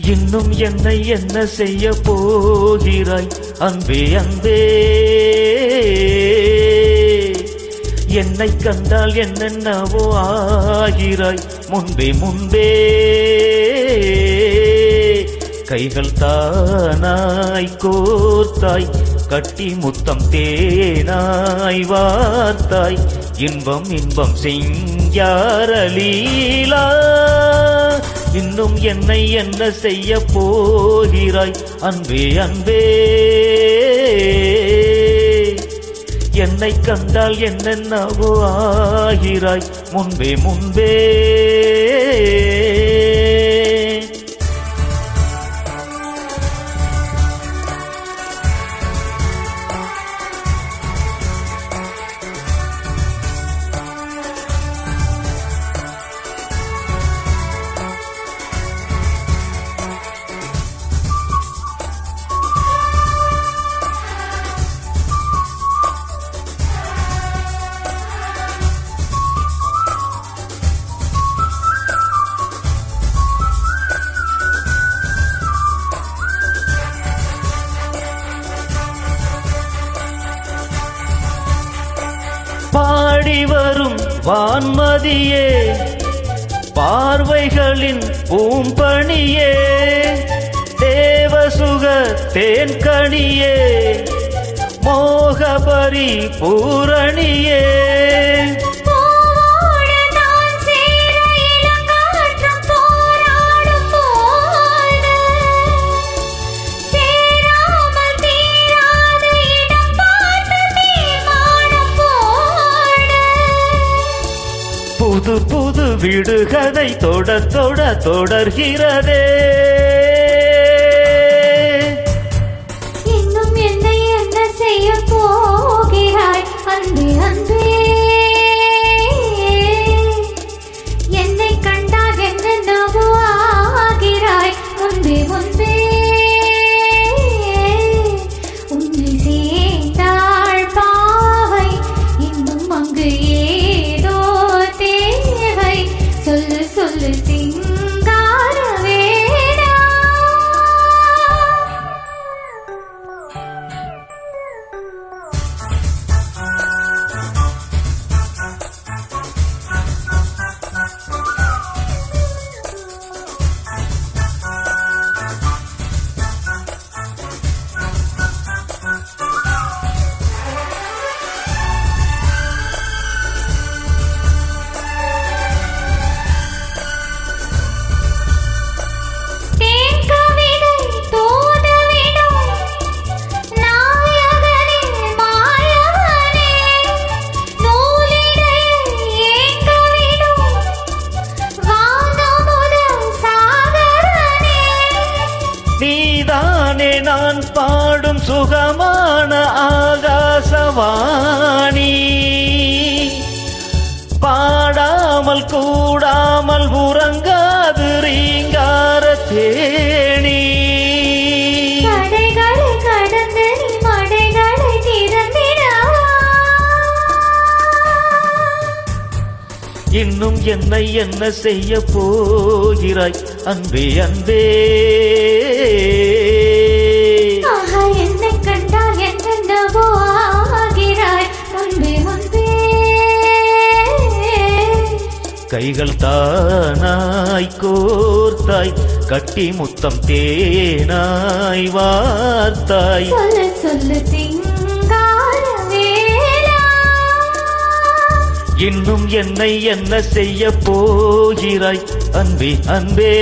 இன்னும் என்னை என்ன செய்ய போகிறாய் அன்பே அன்பே. என்னை கண்டால் என்னென்னவோ ஆகிறாய் முன்பே முன்பே. கைகள் தானாய் கோர்த்தாய் கட்டி முத்தம் தேனாய் வார்த்தாய் இன்பம் இன்பம் சிங்காரலீலா. இன்னும் என்னை என்ன செய்ய போகிறாய் அன்பே அன்பே. என்னை கண்டால் என்னென்னவோ ஆகிறாய் முன்பே முன்பே. பாடி வரும் வான்மதியே பார்வைகளின் பூம்பணியே தேவசுக தேன்கணியே மோகபரி பூரணியே. புது புது விடுகதை தொட தொட தொடர்கிறதே. இன்னும் என்னை என்ன செய்ய போகிறாய் அன்பே அன்பே. என்னை கண்டால் என்னென்னவோ ஆகிறாய் முன்பே முன்பே. உன்னை சேர்ந்தாள் பாவை இன்னும் அங்கு ஏதோ தேவை சொல்லு சொல்லு சிங்கார வேடா. நீதானே நான் பாடும் சுகமான ஆகாசவாணி. பாடாமல் கூடாமல் உறங்காது ரீங்கார தேனி. தடைகளை கடந்து நீ மடைகளை திறந்திடவா. இன்னும் என்னை என்ன செய்ய போகிறாய் அன்பே அன்பே. என்னை கண்டால் என்னென்னவோ ஆகிறாய் முன்பே முன்பே. கைகள் தானாய் கோர்த்தாய் கட்டி முத்தம் தேனாய் வார்த்தாய் சொல்லு சொல்லு சிங்கார வேடா. இன்னும் என்னை என்ன செய்ய போகிறாய் அன்பே அன்பே.